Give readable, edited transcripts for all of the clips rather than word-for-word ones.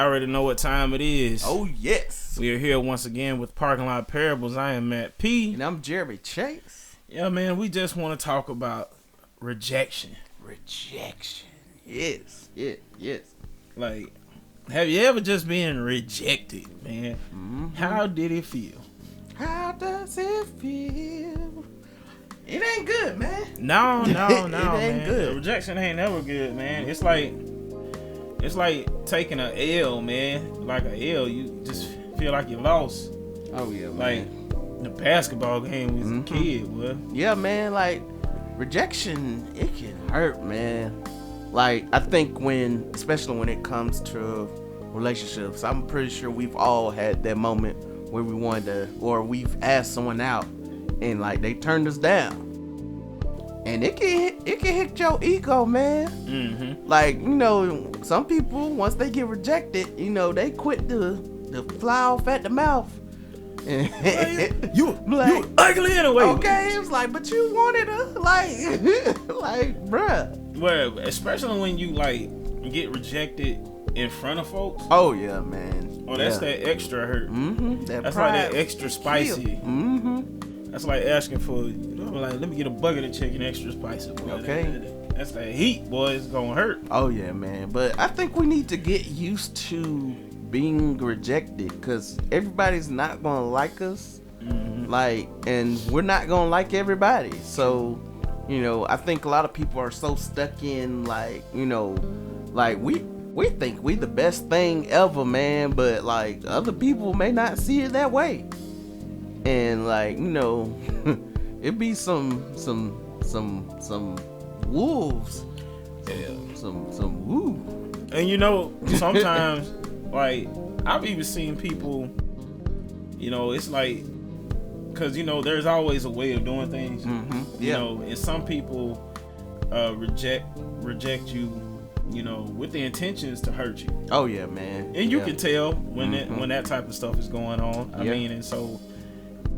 already know what time it is. Oh, yes. We are here once again with Parking Lot Parables. I am Matt P. And I'm Jeremy Chase. Yeah, man, we just want to talk about rejection. Rejection. Yes. Like, have you ever just been rejected, man? Mm-hmm. How did it feel? How does it feel? It ain't good, man. No, It ain't man. good. Rejection ain't never good, man. It's like taking an L, man. Like an L, you just feel like you lost. Oh, yeah, Like man. the basketball game was a kid, boy. Yeah, man, like, rejection, it can hurt, man. Like, I think especially when it comes to relationships, I'm pretty sure we've all had that moment where we wanted to, or we've asked someone out and like they turned us down, and it can hit your ego, man. Mm-hmm. Like, some people, once they get rejected, they quit to fly off at the mouth. You ugly anyway. Okay, it was like, but you wanted her, like bruh. Well, especially when you like get rejected in front of folks. Oh yeah, man. Oh, that's that extra hurt. Mm-hmm. That's like that extra spicy. Mm-hmm. That's like asking for, like, let me get a bucket of chicken extra spicy, boy. Okay. That's that heat, boy. It's gonna hurt. Oh yeah, man. But I think we need to get used to being rejected, because everybody's not gonna like us. Mm-hmm. Like, and we're not gonna like everybody. So, I think a lot of people are so stuck in like we think we the best thing ever, man. But like other people may not see it that way. And like, it be some wolves, some woo. And sometimes, like, I've even seen people, it's like, because there's always a way of doing things. Mm-hmm. Yeah. And some people reject you, with the intentions to hurt you. Oh yeah, man. And you yeah. can tell when that type of stuff is going on. I mean,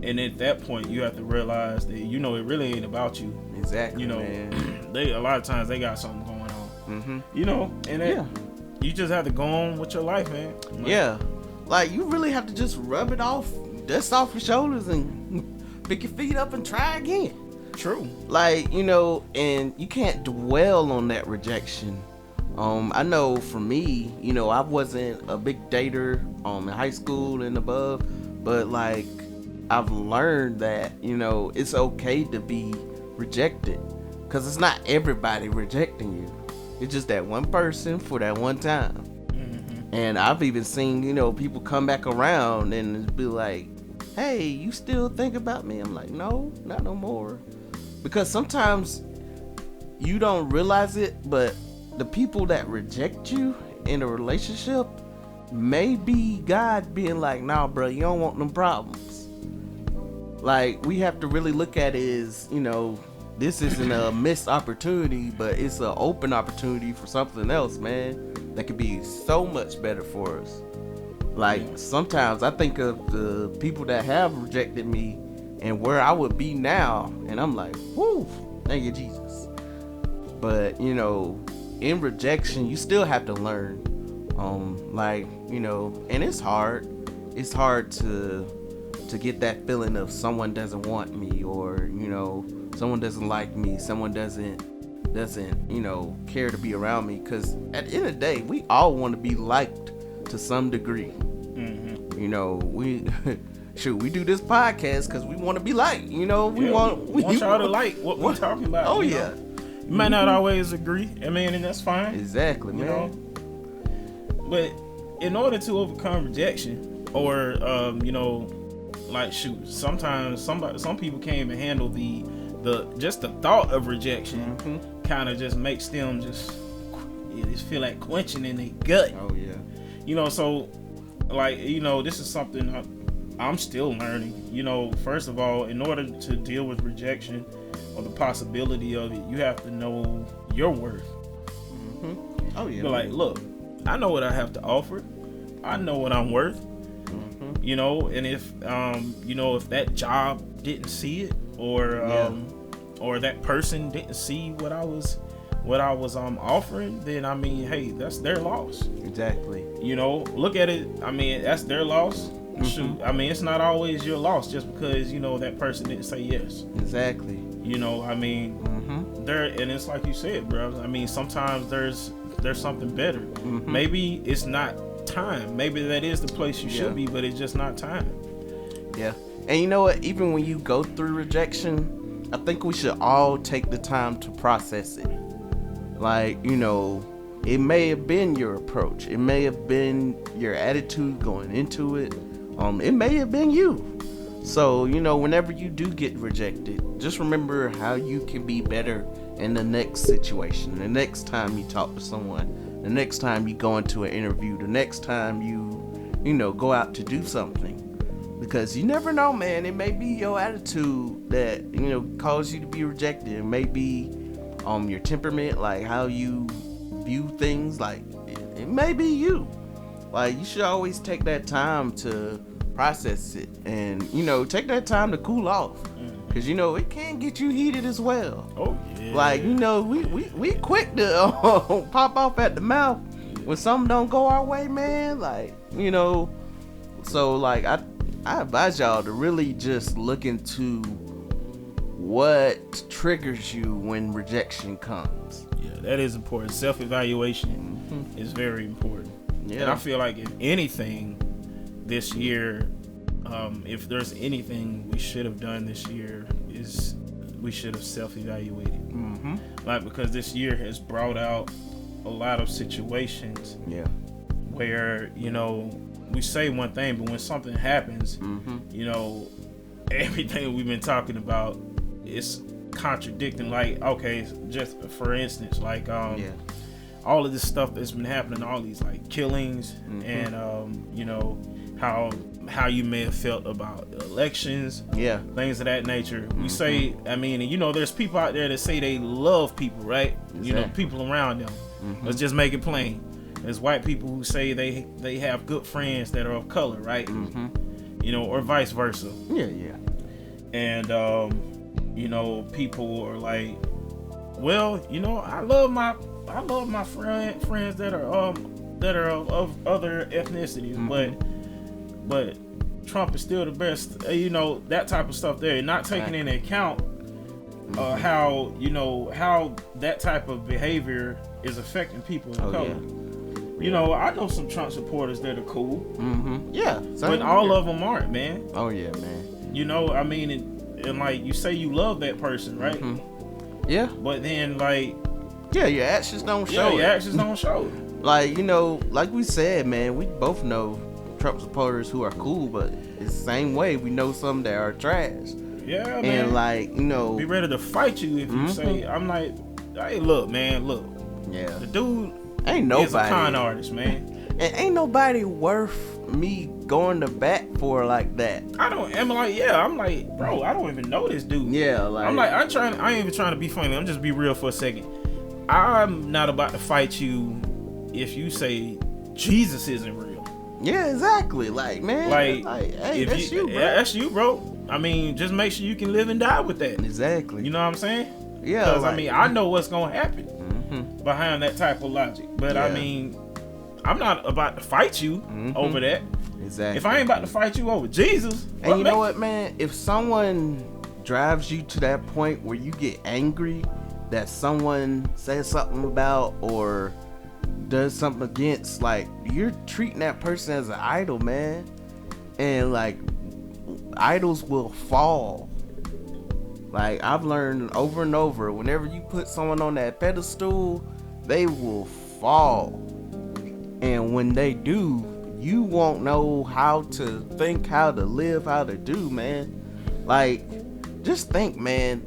and at that point you have to realize that it really ain't about you. Exactly. Man. A lot of times they got something going on. Mm-hmm. And you just have to go on with your life, man. Like you really have to just rub it off, dust off your shoulders, and pick your feet up and try again. True. Like, and you can't dwell on that rejection. I know for me, I wasn't a big dater in high school and above, but like I've learned that, it's okay to be rejected, because it's not everybody rejecting you. It's just that one person for that one time. Mm-hmm. And I've even seen, people come back around and be like, hey, you still think about me? I'm like, no, not no more. Because sometimes you don't realize it, but the people that reject you in a relationship may be God being like, nah, bro, you don't want them problems. Like, we have to really look at it as, this isn't a missed opportunity, but it's an open opportunity for something else, man, that could be so much better for us. Like, sometimes I think of the people that have rejected me and where I would be now, and I'm like, whoo, thank you, Jesus. But, in rejection, you still have to learn. And it's hard. It's hard to get that feeling of someone doesn't want me, or, someone doesn't like me, someone doesn't care to be around me. Because at the end of the day, we all want to be liked to some degree. Mm-hmm. We do this podcast because we want to be liked. We want y'all to like what we're talking about. Oh yeah. You might not always agree, and that's fine. Exactly, man. But in order to overcome rejection, or sometimes some people can't even handle the just the thought of rejection. Mm-hmm. Kind of just makes them just feel like quenching in their gut. Oh yeah. So like, this is something I'm still learning. First of all, in order to deal with rejection or the possibility of it, you have to know your worth. Mm-hmm. Oh yeah. But like, look, I know what I have to offer. I know what I'm worth. Mm-hmm. And if if that job didn't see it, or that person didn't see what I was what I was offering, then I mean, hey, that's their loss. Exactly. You know, look at it. I mean, that's their loss. Shoot, I mean, it's not always your loss just because, you know, that person didn't say yes. Exactly. You know, I mean, there, and it's like you said, bro. I mean, sometimes there's something better. Maybe it's not time. Maybe that is the place you should be, but it's just not time. Yeah. And you know what? Even when you go through rejection, I think we should all take the time to process it. Like, you know, it may have been your approach. It may have been your attitude going into it. It may have been you. So, you know, whenever you do get rejected, just remember how you can be better in the next situation, the next time you talk to someone, the next time you go into an interview, the next time you know, go out to do something. Because you never know, man. It may be your attitude that, you know, caused you to be rejected. It may be your temperament, like how you view things. Like, it may be you. Like, you should always take that time to process it, and, you know, take that time to cool off, because, you know, it can get you heated as well. Oh yeah. Like, you know, we quick to pop off at the mouth when something don't go our way, man. Like, you know, so like I advise y'all to really just look into what triggers you when rejection comes. Yeah, that is important. Self-evaluation is very important. Yeah. And I feel like if anything this year, if there's anything we should have done this year, is we should have self-evaluated. Like, because this year has brought out a lot of situations where, you know, we say one thing, but when something happens, you know, everything we've been talking about is contradicting. Like, okay, just for instance, like all of this stuff that's been happening, all these like killings, and you know, how you may have felt about elections, things of that nature. We say, I mean, and you know, there's people out there that say they love people, right? Exactly. You know, people around them. Let's just make it plain. There's white people who say they have good friends that are of color, right? You know, or vice versa. And you know, people are like, well, you know, I love my friends that are of other ethnicities, but Trump is still the best. You know, that type of stuff there, not taking into account how, you know, how that type of behavior is affecting people of color. You know, I know some Trump supporters that are cool. But all of them aren't, man. Oh yeah, man. You know, I mean, and like you say, you love that person, right? Yeah. But then, like, your actions don't show. Your actions don't show. Like, you know, like we said, man, we both know Trump supporters who are cool, but it's the same way we know some that are trash. Yeah, man. And like, you know, be ready to fight you if you say, I'm like, hey, look, man, look. Yeah. The dude ain't nobody is a con artist, man. And ain't nobody worth me going to bat for like that. I'm like, bro, I don't even know this dude. Yeah, like, I ain't even trying to be funny. I'm just be real for a second. I'm not about to fight you if you say Jesus isn't real. Yeah, exactly. Like, man, like hey, that's you, bro. Yeah, that's you, bro. I mean, just make sure you can live and die with that. Exactly. You know what I'm saying? Yeah. Because I mean, I know what's gonna happen behind that type of logic. But I mean, I'm not about to fight you over that. Exactly. If I ain't about to fight you over Jesus, and you know what, man? If someone drives you to that point where you get angry that someone says something about or does something against, like, you're treating that person as an idol, man. And like, idols will fall. Like, I've learned over and over, whenever you put someone on that pedestal, they will fall. And when they do, you won't know how to think, how to live, how to do, man. Like, just think, man.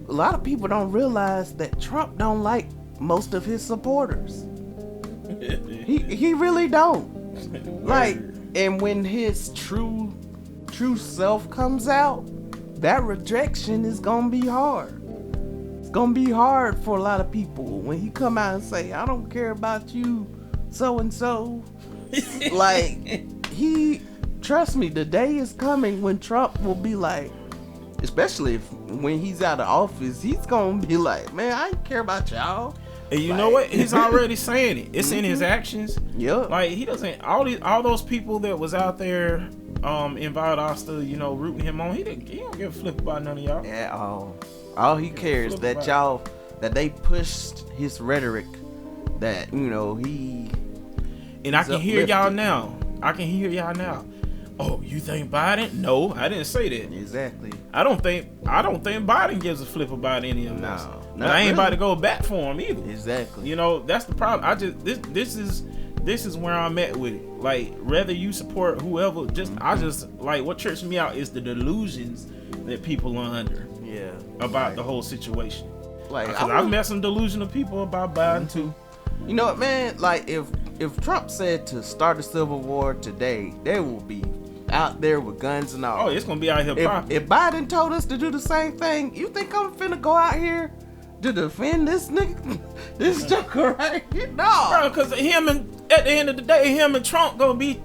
A lot of people don't realize that Trump don't like most of his supporters. He really don't. Like, and when his true self comes out, that rejection is gonna be hard. It's gonna be hard for a lot of people when he come out and say, I don't care about you, so and so. Like, trust me, the day is coming when Trump will be like, especially when he's out of office, he's gonna be like, man, I don't care about y'all. And you know what? He's already saying it. It's in his actions. Yep. Like he doesn't. All those people that was out there, in Valdosta, rooting him on. He don't give a flip about none of y'all. At all he cares that they pushed his rhetoric. That he. And I can hear y'all now. Oh, you think Biden? No, I didn't say that. Exactly. I don't think Biden gives a flip about any of this. But I ain't about to go back for him either. Exactly. That's the problem. This is where I'm at with it. Like, whether you support whoever, I just like what trips me out is the delusions that people are under. Yeah. About the whole situation. Like, because I've met some delusional people about Biden too. You know what, man? Like, if Trump said to start a civil war today, they will be out there with guns and all. Oh, it's gonna be out here popping. If Biden told us to do the same thing, you think I'm finna go out here to defend this nigga, this joker right here? No, bro. Because at the end of the day, him and Trump gonna be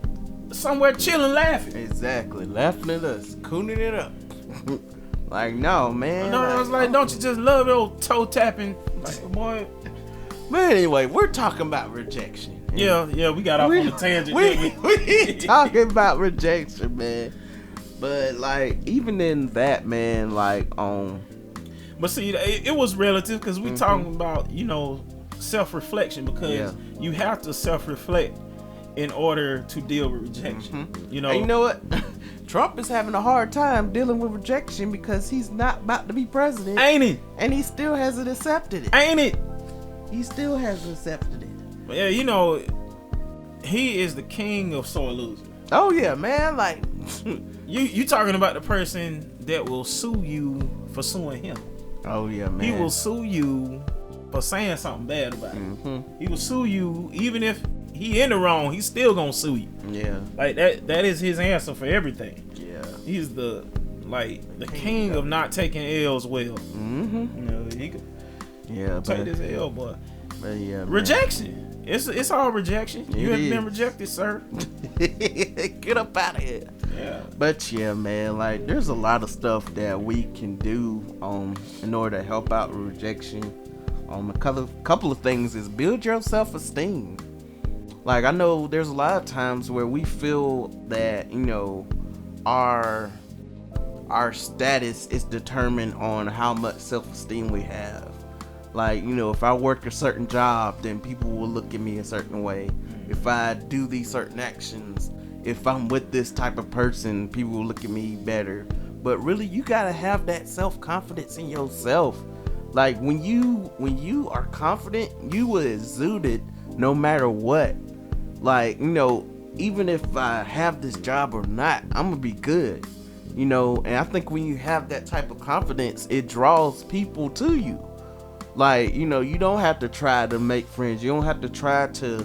somewhere chilling, laughing. Exactly, laughing at us, cooning it up. Like, no, man. No, I was like, don't you just love the old toe tapping, like, boy. But anyway, we're talking about rejection. Yeah, we got off on a tangent. We talking about rejection, man. But like, even in that, man, like, But see, it was relative because we talking about self-reflection, because you have to self-reflect in order to deal with rejection. And you know what? Trump is having a hard time dealing with rejection because he's not about to be president, ain't it? And he still hasn't accepted it, ain't it? He still hasn't accepted it. But yeah, he is the king of sore losing. Oh yeah, man. Like, you talking about the person that will sue you for suing him. Oh yeah, man. He will sue you for saying something bad about it. He will sue you even if he in the wrong. He's still gonna sue you. Yeah. Like that is his answer for everything. Yeah. He's the king of not taking L's well. He could take this L, boy. But yeah, man. Rejection. It's all rejection. You have been rejected, sir. Get up out of here. Yeah. But yeah, man, like, there's a lot of stuff that we can do in order to help out with rejection. A couple of things is build your self-esteem. Like, I know there's a lot of times where we feel that, our status is determined on how much self-esteem we have. Like, if I work a certain job, then people will look at me a certain way. If I do these certain actions, if I'm with this type of person, people will look at me better. But really, you gotta have that self-confidence in yourself. Like, when you are confident, you will exude it no matter what. Like, even if I have this job or not, I'm gonna be good. And I think when you have that type of confidence, it draws people to you. Like, you don't have to try to make friends. You don't have to try to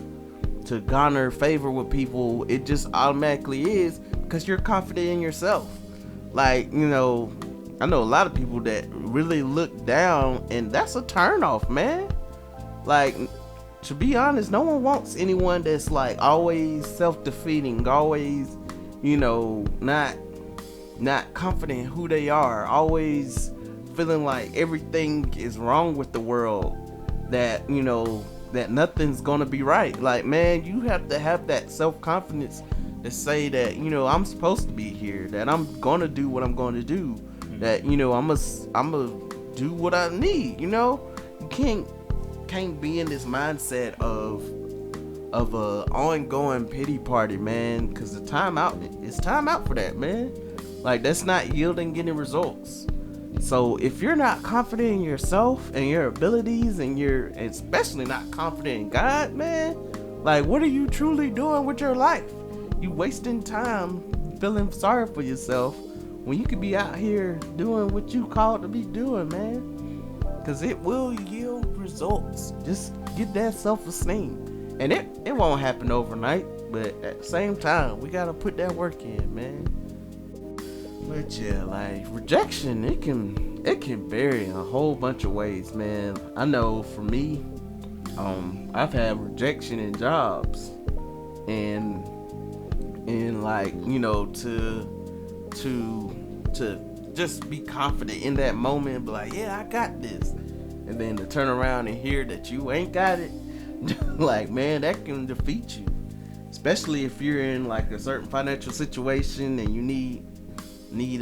garner favor with people. It just automatically is because you're confident in yourself. Like, I know a lot of people that really look down, and that's a turnoff, man. Like, to be honest, no one wants anyone that's like always self-defeating, always, not confident in who they are, always feeling like everything is wrong with the world, that that nothing's gonna be right. Like, man, you have to have that self-confidence to say that I'm supposed to be here, that I'm gonna do what I'm gonna do, that I'm gonna do what I need. You can't be in this mindset of a ongoing pity party, man, because it's time out for that, man. Like, that's not yielding any results. So if you're not confident in yourself and your abilities, and you're especially not confident in God, man, like, what are you truly doing with your life? You wasting time feeling sorry for yourself when you could be out here doing what you called to be doing, man. Because it will yield results. Just get that self-esteem. And it won't happen overnight, but at the same time, we gotta put that work in, man. But yeah, like, rejection, it can vary in a whole bunch of ways, man. I know for me, I've had rejection in jobs, and like, to just be confident in that moment and be like, yeah, I got this. And then to turn around and hear that you ain't got it, like, man, that can defeat you. Especially if you're in like a certain financial situation and you need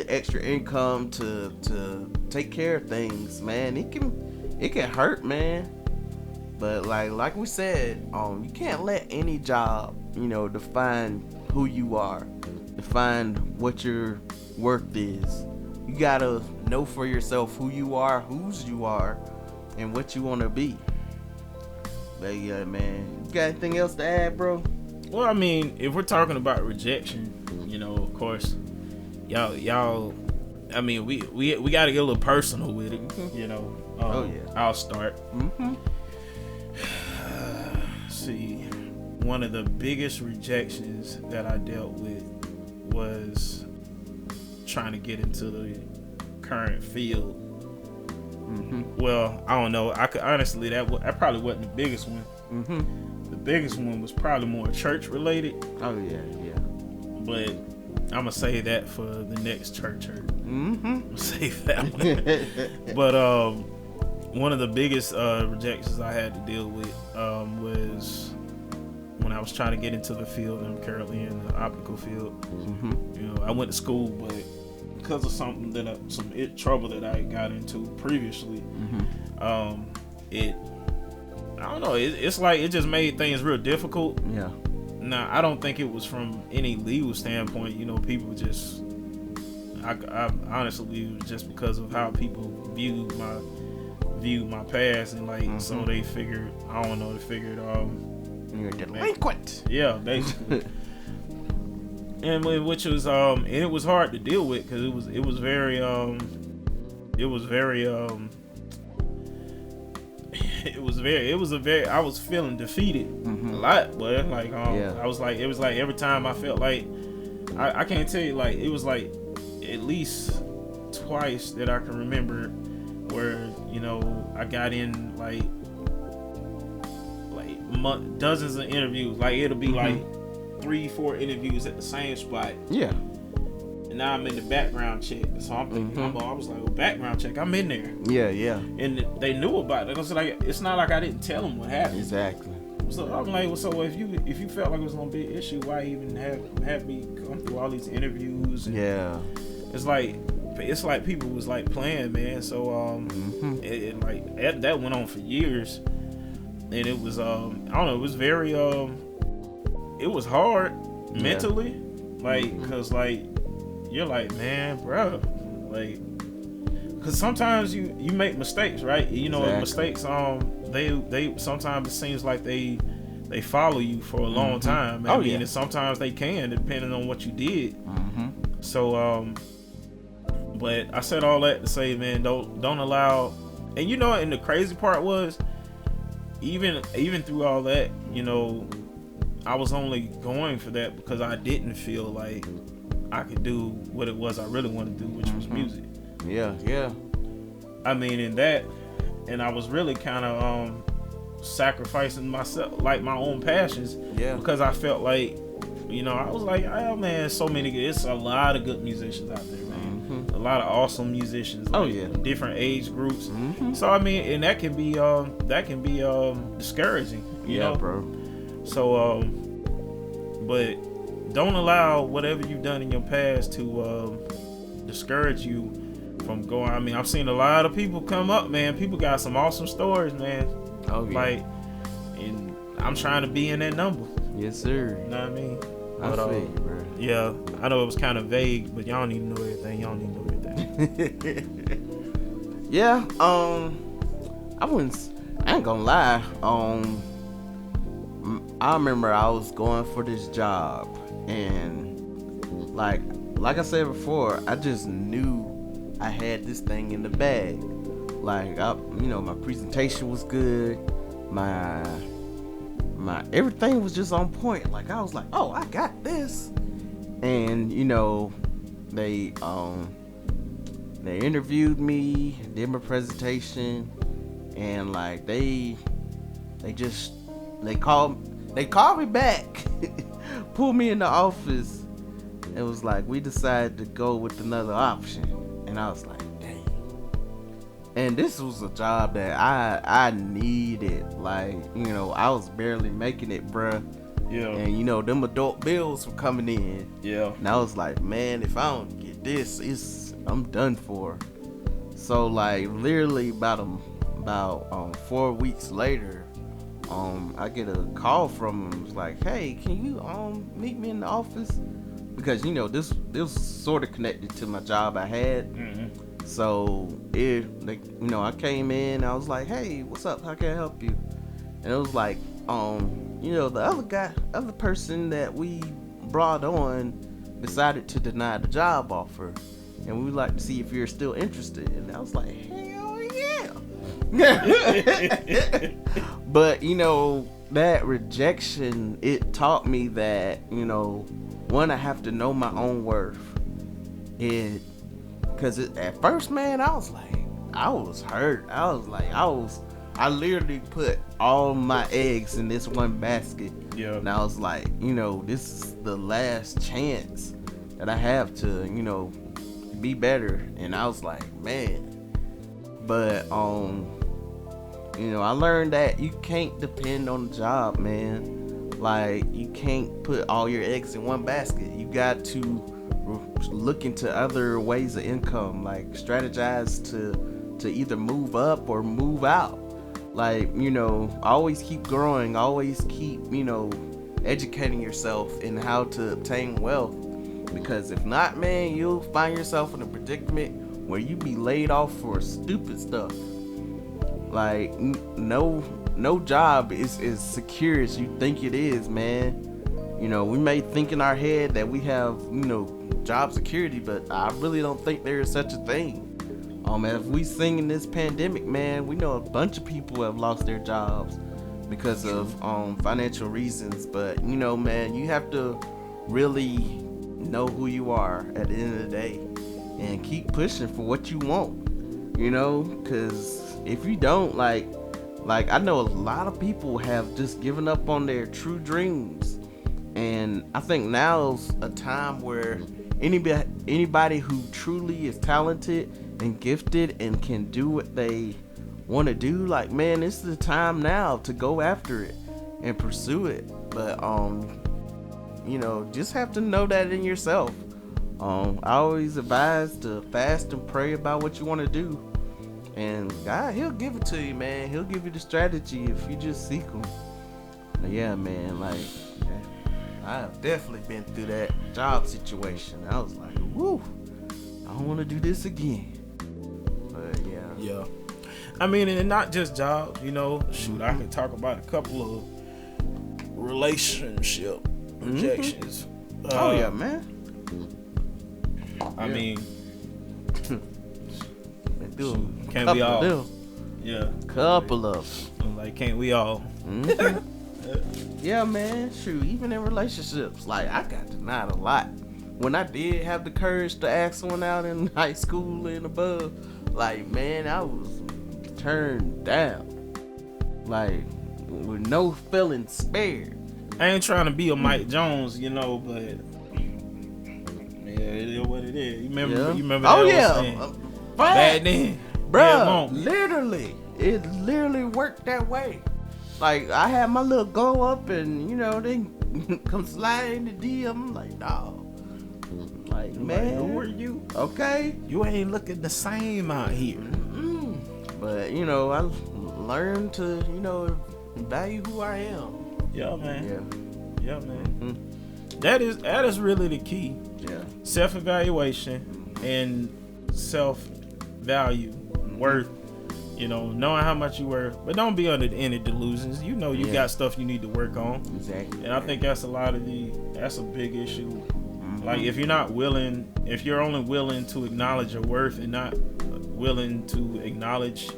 extra income to take care of things, man. It can hurt, man. But like we said, you can't let any job, define who you are, define what your worth is. You gotta know for yourself who you are, whose you are, and what you want to be. But yeah, man, you got anything else to add, bro? Well, I mean, if we're talking about rejection, of course, y'all. I mean, we got to get a little personal with it, Oh yeah. I'll start. See, one of the biggest rejections that I dealt with was trying to get into the current field. Well, I don't know. I could honestly, that probably wasn't the biggest one. The biggest one was probably more church related. Oh yeah. But I'm gonna save that for the next church. I'm gonna save that one. But one of the biggest rejections I had to deal with was when I was trying to get into the field. I'm currently in the optical field. I went to school, but because of some trouble that I got into previously, I don't know. It's like it just made things real difficult. Yeah. Now, I don't think it was from any legal standpoint. People just, I honestly believe it was just because of how people viewed my past, and so they figured, you're a delinquent. Yeah, basically. And which was and it was hard to deal with because it was very I was feeling defeated a lot, but I was like, it was like every time I felt like I can't tell you, like it was like at least twice that I can remember where I got in like dozens of interviews, like it'll be like 3-4 interviews at the same spot. Yeah. And now I'm in the background check, so I'm thinking, I was like, well, background check, I'm in there. Yeah. And they knew about it. It's not like I didn't tell them what happened. Exactly. So I'm like, well, so if you felt like it was gonna be an issue, why even have me come through all these interviews? And yeah. It's like people was like playing, man. So that went on for years, and it was I don't know, it was very it was hard mentally, cause you're like, man, bro, cause sometimes you make mistakes, right? Exactly. Mistakes they sometimes it seems like they follow you for a long time. And sometimes they can, depending on what you did. So but I said all that to say, man, don't allow. And and the crazy part was, even through all that, I was only going for that because I didn't feel like I could do what it was I really wanted to do, which was music. Yeah. I mean, in that, and I was really kind of sacrificing myself, like my own passions. Yeah. Because I felt like, I was like, oh man, it's a lot of good musicians out there, man. A lot of awesome musicians. Different age groups. So I mean, and that can be discouraging. You know, bro. So but don't allow whatever you've done in your past to discourage you from going. I mean, I've seen a lot of people come up, man. People got some awesome stories, man. Oh yeah. And I'm trying to be in that number. Yes, sir. You know what I mean? I feel you, bro. Yeah, I know it was kind of vague, but y'all need to know everything. Yeah. I ain't gonna lie. I remember I was going for this job, and like I said before, I just knew I had this thing in the bag. Like my presentation was good, my everything was just on point. Like I was like, oh, I got this. And they interviewed me, did my presentation, and like they called me back, pulled me in the office, and was like, we decided to go with another option. And And I was like, dang. And this was a job that I needed. Like, you know, I was barely making it, bruh. Yeah. And, you know, them adult bills were coming in. Yeah. And I was like, man, if I don't get this, I'm done for. So, like, literally about 4 weeks later, I get a call from him. It's like, hey, can you meet me in the office? Because, you know, this was sort of connected to my job I had. Mm-hmm. So I came in. I was like, hey, what's up? How can I help you? And it was like, you know, the other person that we brought on decided to deny the job offer, and we would like to see if you're still interested. And I was like, hell yeah. But, you know, that rejection, it taught me that, you know, one, I have to know my own worth. Because at first, man, I was hurt. I literally put all my eggs in this one basket. Yeah. And I was like, you know, this is the last chance that I have to, you know, be better. And I was like, man. But, you know, I learned that you can't depend on the job, man. Like, you can't put all your eggs in one basket. You got to look into other ways of income, like strategize to either move up or move out. Like, you know, always keep growing, always keep, you know, educating yourself in how to obtain wealth. Because if not, man, you'll find yourself in a predicament where you be laid off for stupid stuff. Like, no job is as secure as you think it is, man. You know, we may think in our head that we have, you know, job security, but I really don't think there is such a thing. As we sing in this pandemic, man, we know a bunch of people have lost their jobs because of financial reasons. But, you know, man, you have to really know who you are at the end of the day and keep pushing for what you want, you know, because if you don't, like I know a lot of people have just given up on their true dreams. And I think now's a time where anybody who truly is talented and gifted and can do what they want to do, like, man, this is the time now to go after it and pursue it. But you know, just have to know that in yourself. I always advise to fast and pray about what you want to do, and God, he'll give it to you, man. He'll give you the strategy if you just seek him. But yeah, man, like, I've definitely been through that job situation. I was like, woo, I don't want to do this again. But yeah. Yeah. I mean, and not just jobs, you know. Shoot, I could talk about a couple of relationship rejections. Oh yeah, man. I mean, can't we all? Yeah. Couple of them. Like, can't we all? Yeah, man. Shoot, even in relationships, like, I got denied a lot. When I did have the courage to ask someone out in high school and above, like, man, I was turned down, like, with no feelings spared. I ain't trying to be a Mike Jones, you know, but yeah, it is what it is. You remember that? Oh yeah, back then, bro. Literally, it literally worked that way. Like, I had my little go up, and, you know, they come slide in the DM. I'm like, dawg. Like, man, who are you? Okay, you ain't looking the same out here. But, you know, I learned to, you know, value who I am. Yeah, man. Yeah, man. That is really the key. Yeah. Self-evaluation and self-value, worth. You know, knowing how much you worth, but don't be under any delusions. You know, you got stuff you need to work on. Exactly. And I think that's a big issue. Like, if you're only willing to acknowledge your worth and not willing to acknowledge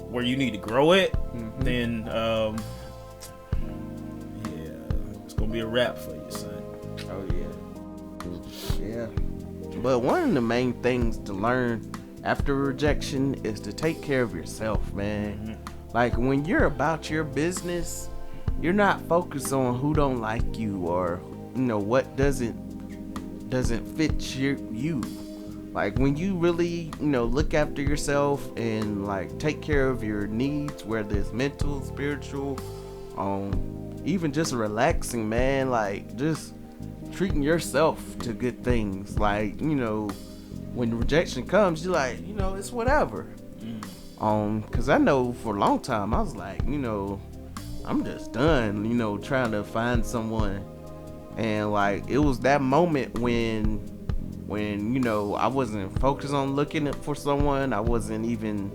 where you need to grow it, then it's gonna be a wrap for you, son. Oh yeah. But one of the main things to learn after rejection is to take care of yourself, man. Like, when you're about your business, you're not focused on who don't like you or, you know, what doesn't fit you. Like when you really, look after yourself and like take care of your needs, whether it's mental, spiritual, even just relaxing, man, like just treating yourself to good things. Like, when rejection comes, you're like, it's whatever. Cause I know for a long time I was like, I'm just done, trying to find someone. And like it was that moment when I wasn't focused on looking for someone. I wasn't even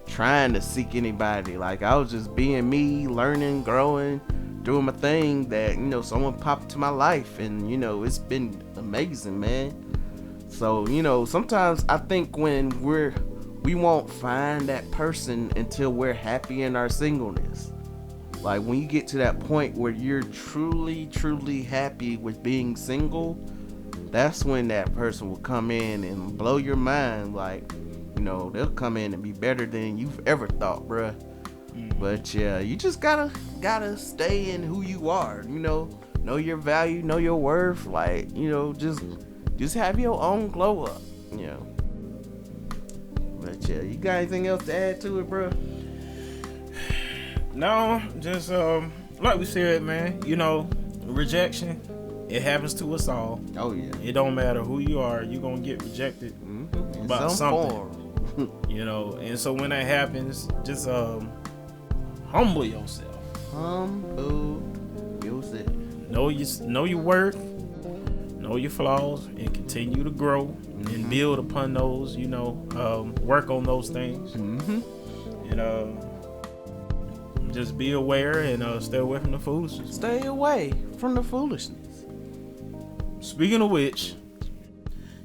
trying to seek anybody. Like I was just being me, learning, growing, doing my thing, that someone popped into my life, and it's been amazing, man. So sometimes I think when we won't find that person until we're happy in our singleness. Like when you get to that point where you're truly, truly happy with being single, that's when that person will come in and blow your mind. Like, they'll come in and be better than you've ever thought, bruh. But yeah, you just gotta stay in who you are. Know your value, know your worth. Like, just have your own glow up. But yeah, you got anything else to add to it, bruh? No, just like we said, man. Rejection. It happens to us all. Oh yeah. It don't matter who you are, you're gonna get rejected about something. And so when that happens, just humble yourself. Humble yourself. Know your worth, know your flaws, and continue to grow and build upon those. Work on those things. And just be aware and stay away from the foolishness. Stay away from the foolishness. Speaking of which,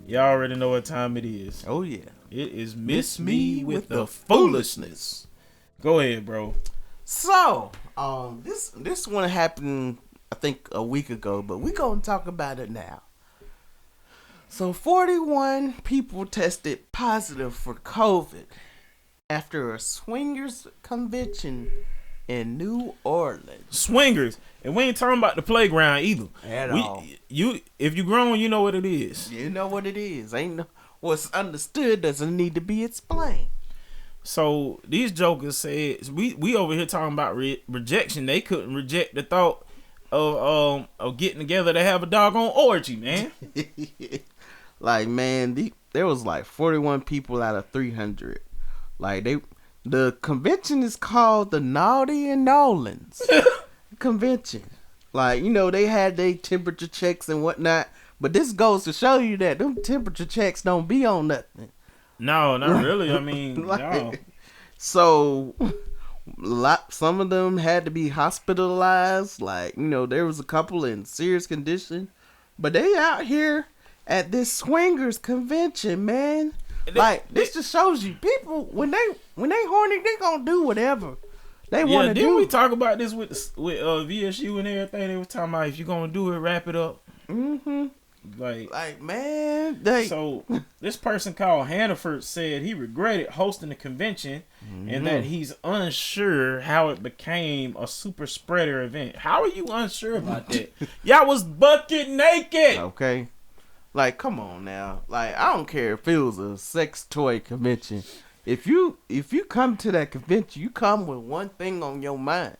y'all already know what time it is. Oh yeah. It is Miss Me with the Foolishness. Go ahead, bro. So, this one happened I think a week ago, but we're gonna talk about it now. So 41 people tested positive for COVID after a swingers convention in New Orleans. Swingers. And we ain't talking about the playground either. At all. If you grown, you know what it is. You know what it is. What's understood doesn't need to be explained. So these jokers said we over here talking about rejection. They couldn't reject the thought of getting together to have a doggone orgy, man. Like, man, there was like 41 people out of 300. Like the convention is called the Naughty and Nolans convention. Like, they had their temperature checks and whatnot, but this goes to show you that them temperature checks don't be on nothing. No, not really. I mean, no. So some of them had to be hospitalized. Like, there was a couple in serious condition, but they out here at this swingers convention, man. This just shows you people when they horny, they gonna do whatever they want to do. Didn't we talk about this with VSU and everything? They were talking about if you're gonna do it, wrap it up. Like man. So this person called Hannaford said he regretted hosting the convention and that he's unsure how it became a super spreader event. How are you unsure about that? Y'all was bucket naked. Okay. Like, come on now. Like, I don't care if it was a sex toy convention. If you come to that convention, you come with one thing on your mind.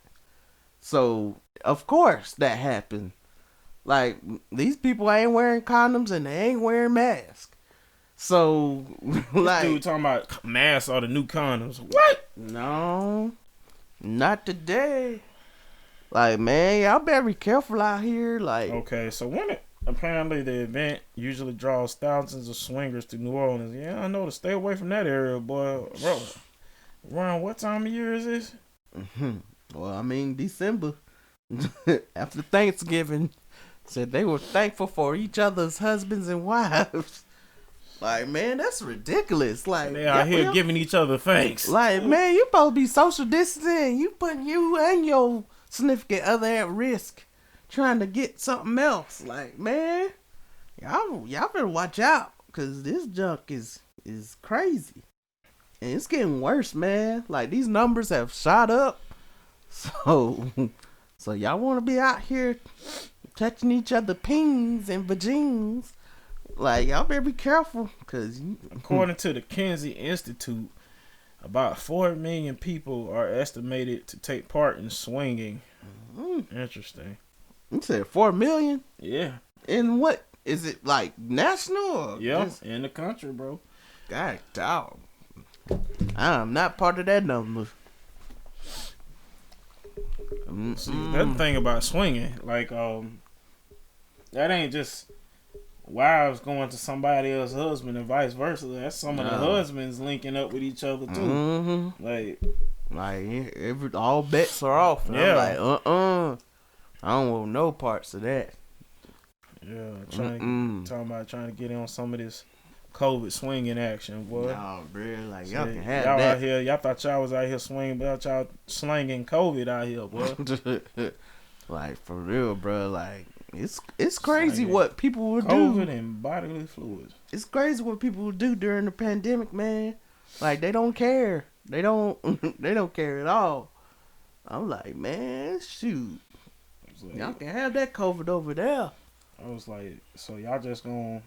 So, of course, that happened. Like, these people ain't wearing condoms and they ain't wearing masks. So, like... This dude talking about masks are the new condoms. What? No, not today. Like, man, y'all better be careful out here. Like... Okay, so apparently the event usually draws thousands of swingers to New Orleans. Yeah, I know to stay away from that area, boy. Bro, around what time of year is this? Well, I mean, December. After Thanksgiving. Said they were thankful for each other's husbands and wives. Like, man, that's ridiculous. Like, they out here giving each other thanks. Like, man, you supposed to be social distancing. You putting you and your significant other at risk. Trying to get something else. Like, man, y'all better watch out, because this junk is crazy. And it's getting worse, man. Like, these numbers have shot up. So y'all want to be out here touching each other pings and vagines. Like, y'all better be careful, cause according to the Kinsey Institute, about 4 million people are estimated to take part in swinging. Interesting. You said 4 million? Yeah. In what? Is it like national? Or yeah, in the country, bro. God dog. I'm not part of that number. See, that's the thing about swinging. Like, that ain't just wives going to somebody else's husband and vice versa. That's some of the husbands linking up with each other too. Like all bets are off. And I'm like, I don't want no parts of that. Yeah, talking about trying to get in on some of this COVID swinging action, boy. No, bro, like y'all can have y'all that. out here, y'all thought y'all was out here swinging, but y'all slinging COVID out here, boy. Like for real, bro. Like it's crazy what people would do. COVID and bodily fluids. It's crazy what people would do during the pandemic, man. Like they don't care. They don't care at all. I'm like, man, shoot. Like, y'all can have that COVID over there. I was like, so y'all just gonna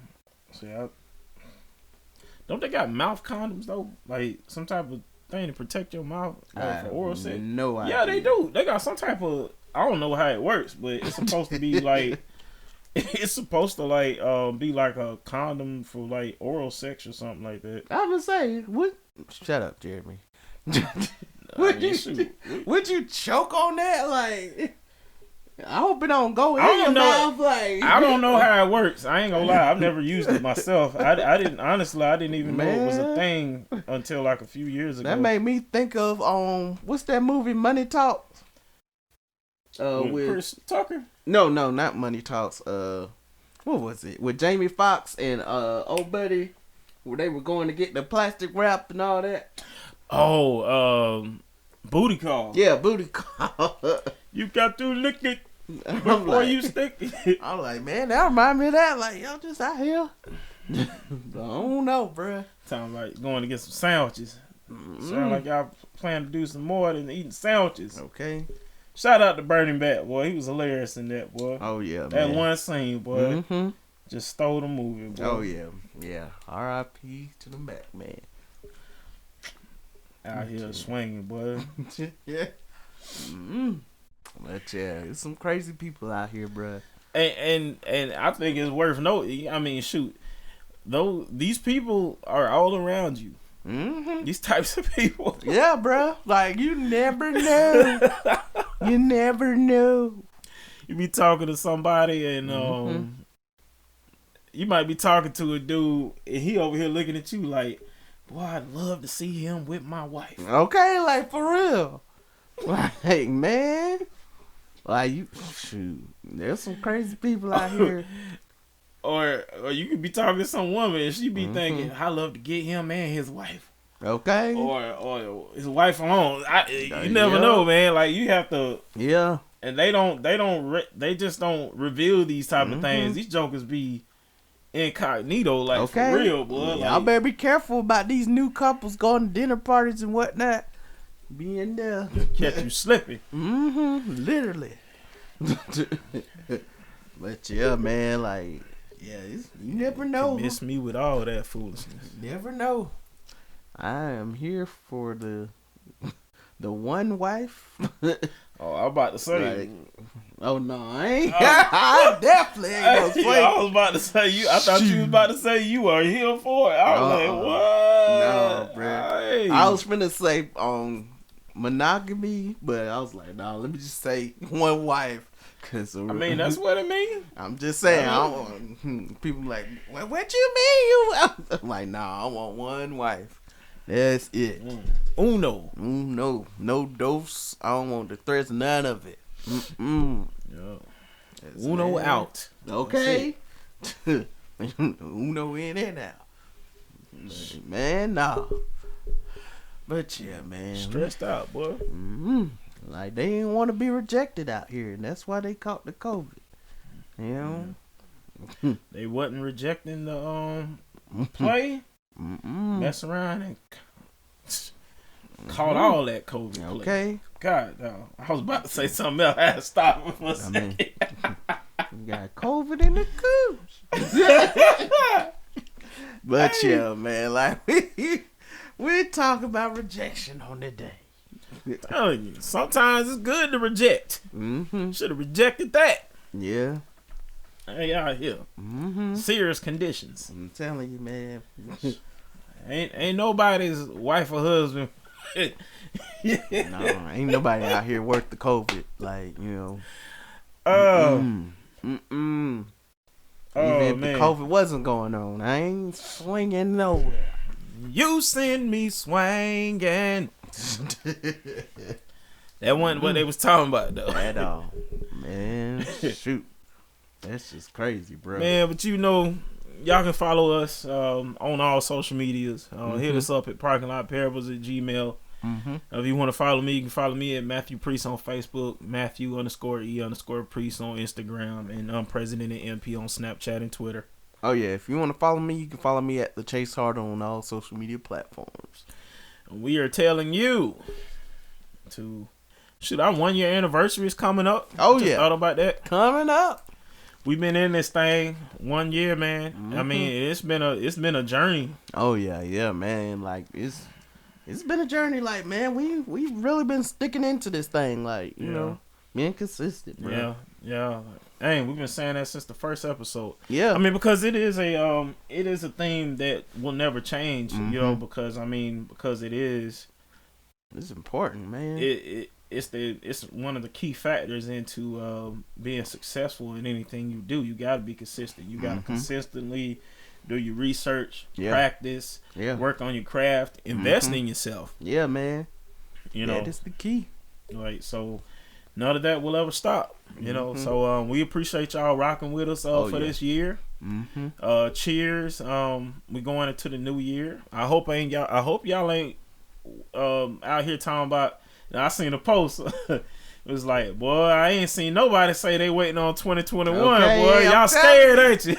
don't they got mouth condoms though? Like some type of thing to protect your mouth, like for oral sex? No idea. Yeah, they do. They got some type of, I don't know how it works, but it's supposed to be like it's supposed to like be like a condom for like oral sex or something like that. I was saying, what? Shut up, Jeremy. Would you choke on that? Like, I hope it don't go in your mouth. Like, I don't know how it works. I ain't gonna lie. I've never used it myself. I didn't even know it was a thing until like a few years ago. That made me think of what's that movie, Money Talks? With Chris Tucker? No, not Money Talks. What was it? With Jamie Foxx and old buddy, where they were going to get the plastic wrap and all that. Oh, Booty Call. Yeah, Booty Call. You got to lick it before you stick it. I'm like, man, that remind me of that. Like, y'all just out here. I don't know, bruh. Sound like going to get some sandwiches. Sound like y'all plan to do some more than eating sandwiches. Okay. Shout out to Burning Back, boy. He was hilarious in that, boy. Oh, yeah, that man. one scene, boy. Just stole the movie, boy. Oh, yeah. Yeah. R.I.P. to the Mac, man. Out here swinging, boy. Yeah. But yeah, there's some crazy people out here, bruh. And I think it's worth noting. I mean, shoot, though these people are all around you. These types of people. Yeah, bruh. Like you never know. You never know. You be talking to somebody and you might be talking to a dude and he over here looking at you like, boy, I'd love to see him with my wife. Okay, like for real. Like, man. Like you shoot. There's some crazy people out here. Or you could be talking to some woman and she be thinking, I love to get him and his wife. Okay. Or his wife alone. You never know, man. Like you have to. Yeah. And they just don't reveal these type of things. These jokers be incognito, like for real, boy. Y'all better be careful about these new couples going to dinner parties and whatnot. Being there. Catch you slipping. Literally. But yeah, man, like, yeah, you never know. Miss me with all that foolishness. Never know. I am here for the one wife. Oh, I'm about to say. Like, oh no, I ain't. I definitely ain't gonna swing. I was about to say you. I thought you was about to say you are here for it. I was like, what? No, bro. Hey. I was finna say monogamy, but I was like, no, let me just say one wife. Cause I mean, that's what it means. I'm just saying. I want people like, what you mean? You? I'm like, nah, I want one wife. That's it. Uno. No dose. I don't want the threats, none of it. Yeah. Uno out. Okay. Uno in and out. Man, nah. But yeah, man. Stressed out, boy. Like they didn't want to be rejected out here, and that's why they caught the COVID. You know? They wasn't rejecting the play. Mess around and caught all that COVID. Okay. God, no. I was about to say something else. I had to stop for a second. You got COVID in the cooch. But yeah, man, like we talk about rejection on the day. Telling you, sometimes it's good to reject. Should have rejected that. Yeah. Hey, out here. Serious conditions. I'm telling you, man. Ain't nobody's wife or husband. No, ain't nobody out here worth the COVID. Like, Oh. Even Oh, if man. the COVID wasn't going on, I ain't swinging nowhere. You send me swinging. That wasn't what they was talking about, though. At all. Man, shoot. That's just crazy, bro. Man, but y'all can follow us on all social medias. Hit us up at parkinglotparables@gmail.com. If you want to follow me, you can follow me at Matthew Priest on Facebook, Matthew_E_Priest on Instagram, and President and MP on Snapchat and Twitter. Oh, yeah. If you want to follow me, you can follow me at The Chase Hard on all social media platforms. We are telling you our 1 year anniversary is coming up. Oh, Just yeah. thought about that. Coming up. We've been in this thing 1 year, man. I mean, it's been a journey. Oh, yeah, man. Like, it's been a journey. Like, man, we've really been sticking into this thing. Like, you know, being consistent, bro. Yeah. Dang, we've been saying that since the first episode. Yeah. I mean, because it is a theme that will never change, because it is. It's important, man. It's one of the key factors into being successful in anything you do. You got to be consistent. You got to consistently do your research, practice, work on your craft, invest in yourself. Yeah, man. That's the key. Like, so none of that will ever stop. So we appreciate y'all rocking with us for this year. Cheers. We going into the new year. I hope y'all ain't out here talking about. I seen a post. It was like, boy, I ain't seen nobody say they waiting on 2021. Okay, boy, y'all scared, ain't you?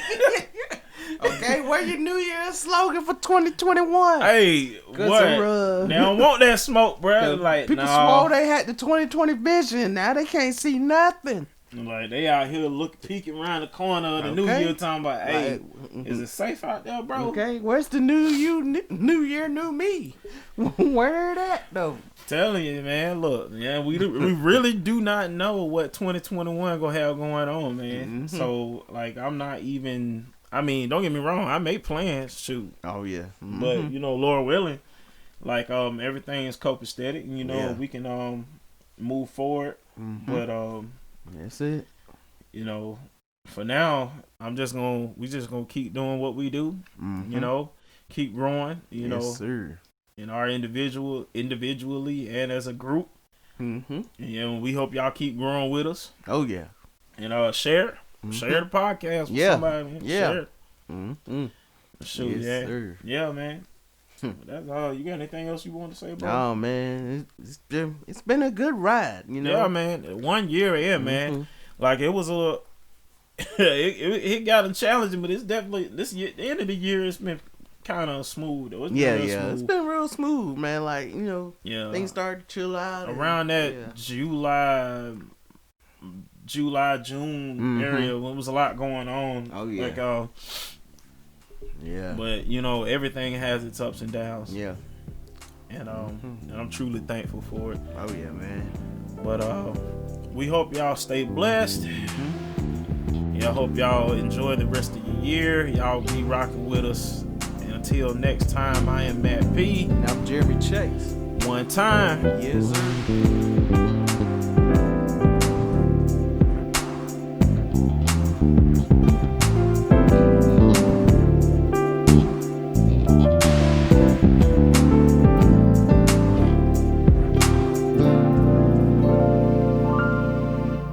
Okay, where's your New Year's slogan for 2021? Hey, what? They don't want that smoke, bro. Like, people swore they had the 2020 vision. Now they can't see nothing. Like, they out here peeking around the corner of the New Year talking about, hey, is it safe out there, bro? Okay, where's the new year, new me? Where that though? Telling you, man. Look, we really do not know what 2021 gonna have going on, man. So, like, I'm not even. I mean, don't get me wrong. I make plans, shoot. Oh yeah. But Lord willing, like everything is copacetic, and we can move forward. But that's it. For now, we just gonna keep doing what we do. Keep growing. Yes, sir. In our individually and as a group. And we hope y'all keep growing with us. Oh yeah. And share the podcast with somebody. Yeah. Shoot, yes, sir. Yeah, man. That's all. You got anything else you want to say, bro? Oh man, it's been a good ride, Yeah, man. 1 year in, man. Like, it was it got challenging, but it's definitely this year. The end of the year, it's been kind of smooth. Though. Smooth. It's been real smooth, man. Like, things started to chill out around that July, June area. There was a lot going on. Oh yeah. Like, but everything has its ups and downs. Yeah. And I'm truly thankful for it. Oh yeah, man. But we hope y'all stay blessed. I hope y'all enjoy the rest of your year. Y'all be rocking with us. And until next time, I am Matt P. And I'm Jeremy Chase. One time. Yes, sir.